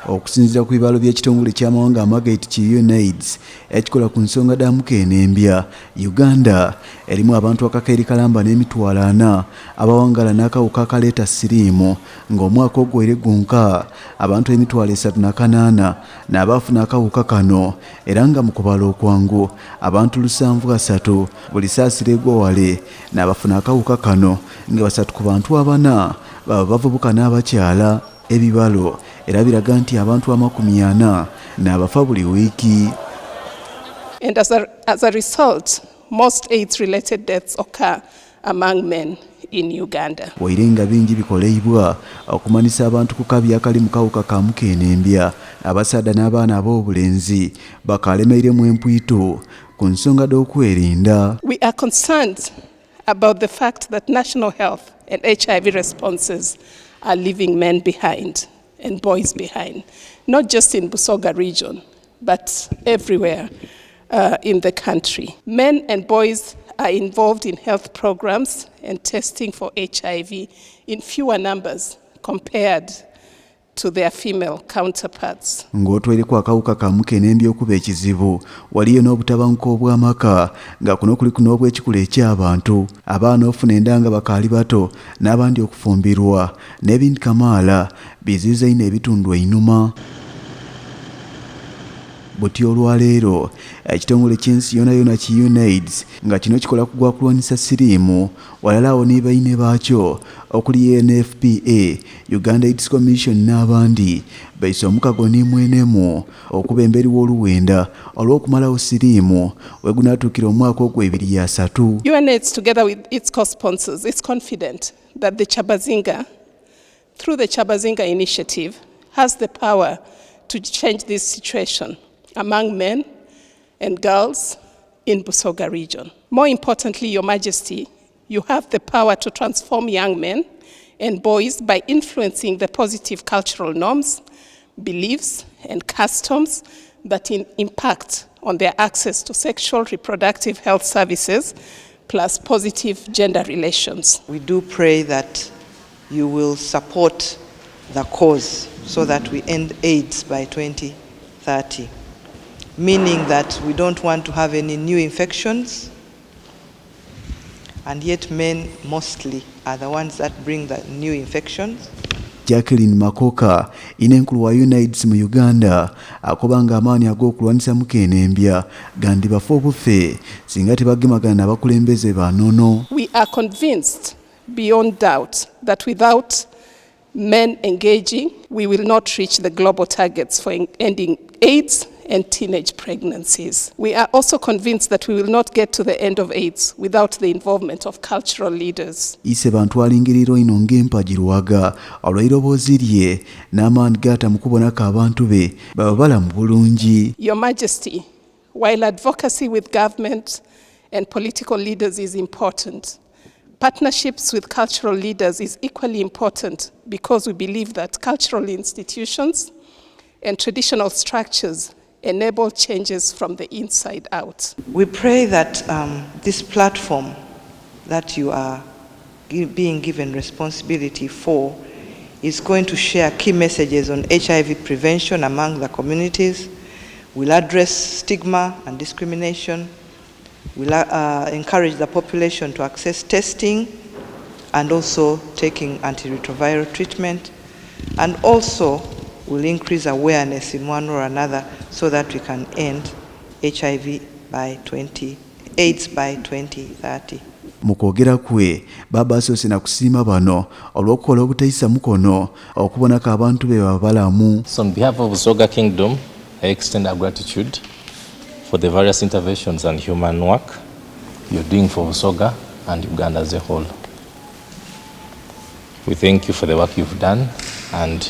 okusinziira ku bibalo by'ekitongole ky'amawanga amagayiti ki UNAIDS ekikola ku nsonga da mukenembya, Uganda erimu abantu akakeeri kalamba n'emitwalo 4 abawangala n'akawuka akaleeta siriimu, ng'omwaka ogwere gunka abantu emitwalo 38 n'abaafuna akawuka kano, era nga mu kubala okwangu abantu 703 buli saasira egwa wale n'abafuna akawuka kano, nga 3 ku bantu 4 baba bavubuka n'abakyala. Ebibalo era biraga nti abantu 40 n'abafa buli wiiki. And as a result, most AIDS-related deaths occur among men in Uganda. Wairenga bingi bikoleibwa okumanisa abantu ku kabi akali mu kawuka ka mukenembya, abasada n'abaana ab'obulenzi bakalemeiremu empwito ku nsonga d'okwerinda. We are concerned about the fact that national health and HIV responses are leaving men behind and boys behind, not just in Busoga region, but everywhere in the country. Men and boys are involved in health programs and testing for HIV in fewer numbers compared to their female counterparts. Ng'otwereko akawuka ka mukenembya okuba ekizibu, waliyo n'obutabanguko obw'amaka, nga kuno kuli n'obw'ekikula eky'abantu, abaana ofuna endanga bakaali bato n'abandi okufumbirwa n'ebindi kamaala biziyiza ino ebitundu einuma. Buti olwaleero ekitongole ky'ensi yona ki UNAIDS nga kino kikola ku gwakulwanyisa siriimu, walala awo ne bayine baakyo okuli NFPA, Uganda AIDS Commission n'abandi bayise omukago n'emwenemu okuba emberi w'oluwenda olw'okumalawo siriimu wegunaatuukira omwaka ogw'2023. UNAIDS, together with its co-sponsors, is confident that through the Chabazinga initiative, has the power to change this situation among men and girls in Busoga region. More importantly, Your Majesty, you have the power to transform young men and boys by influencing the positive cultural norms, beliefs, and customs that impact on their access to sexual reproductive health services, plus positive gender relations. We do pray that you will support the cause so that we end AIDS by 2030. Meaning that we don't want to have any new infections, and yet men mostly are the ones that bring the new infections. Jacqueline Makoka inenkulu wa UNAIDS mu Uganda akobanga amaani ag'okulwanyisa mukenembya gandi bafa obufe singa tebagemagana n'abakulembeze banono. We are convinced beyond doubt that without men engaging, we will not reach the global targets for ending AIDS and teenage pregnancies. We are also convinced that we will not get to the end of AIDS without the involvement of cultural leaders. ISEBANTU alingiriro ino ng'empagirwaga olw'eiroboozi lye n'amaani gata mu kubonako abantu be baba balamu bulungi. Your Majesty, while advocacy with government and political leaders is important, partnerships with cultural leaders is equally important because we believe that cultural institutions and traditional structures enable changes from the inside out. We pray that this platform that you are being given responsibility for is going to share key messages on HIV prevention among the communities, will address stigma and discrimination, will encourage the population to access testing and also taking antiretroviral treatment, and also will increase awareness in one or another so that we can end AIDS by 2030. Mukwogera kwe baba asoose na kusiima bano olw'okukola obutayisa mukono okubonako abantu be babalamu. So on behalf of Busoga Kingdom, I extend our gratitude for the various interventions and human work you're doing for Busoga and Uganda as a whole. We thank you for the work you've done, and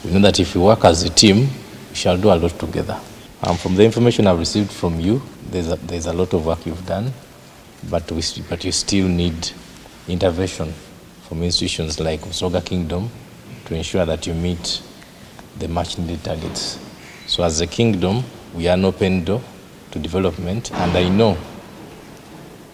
we know that if we work as a team, we shall do a lot together. From the information I've received from you, there's a lot of work you've done, but you still need intervention from institutions like Busoga Kingdom to ensure that you meet the much needed targets. So as a kingdom, we are an open door to development, and I know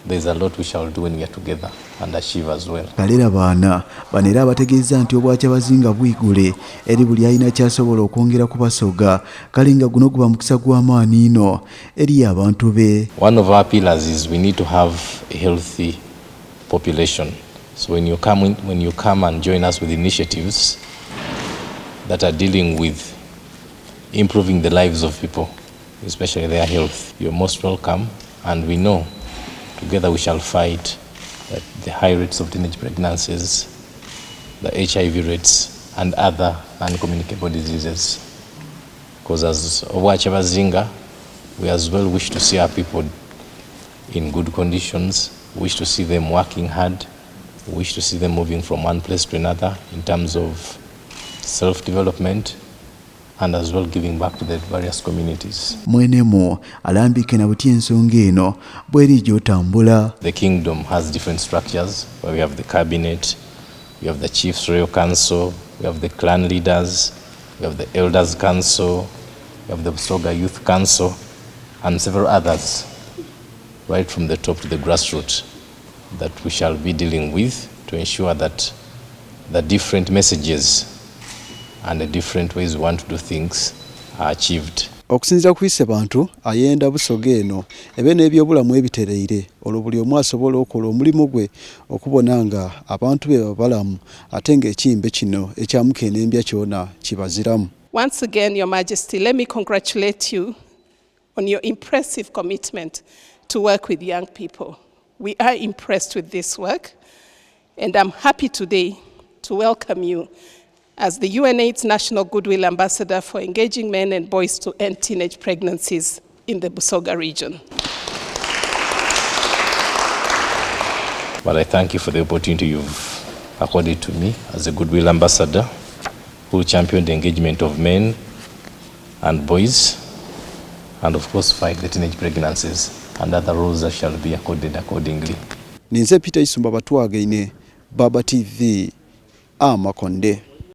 there's a lot we shall do when we are together and achieve as well. Kalera baana bano era bategeeza nti obwakyabazinga bwigule eri buli alina kyasobola okwongera ku basoga kale nga guno guba mukisa gw'amaanyi ino eri abantu be. One of our pillars is we need to have a healthy population. So when you come and join us with initiatives that are dealing with improving the lives of people, especially their health, you're most welcome, and we know together we shall fight the high rates of teenage pregnancies, the HIV rates, and other uncommunicable diseases. Because as Obwachabazinga, we as well wish to see our people in good conditions, wish to see them working hard, wish to see them moving from one place to another in terms of self-development, and as well giving back to the various communities. Mwenemo alambike na buti ensonga eno bweri gy'otambula. The kingdom has different structures where we have the cabinet, we have the chiefs royal council, we have the clan leaders, we have the elders council, we have the BUSOGA youth council, and several others, right from the top to the grassroots, that we shall be dealing with to ensure that the different messages and the different ways we want to do things are achieved. Okusinziira ku ISEBANTU ayenda BUSOGA eno ebe n'ebyobulamu ebitereire olwo buli omu asobola okola omulimu gwe okubona nga abantu be babalamu ate ng'ekiyimbe kino ekyamukenembya kyona kibaziramu. Once again, Your Majesty, let me congratulate you on your impressive commitment to work with young people. We are impressed with this work, and I'm happy today to welcome you as the UNAIDS National Goodwill Ambassador for engaging men and boys to end teenage pregnancies in the BUSOGA region. But I thank you for the opportunity you've accorded to me as a Goodwill Ambassador who will champion the engagement of men and boys, and of course fight the teenage pregnancies and other roles that shall be accorded accordingly. Ninze Peter Isumba Batwagaine, Baba TV, Amakonde.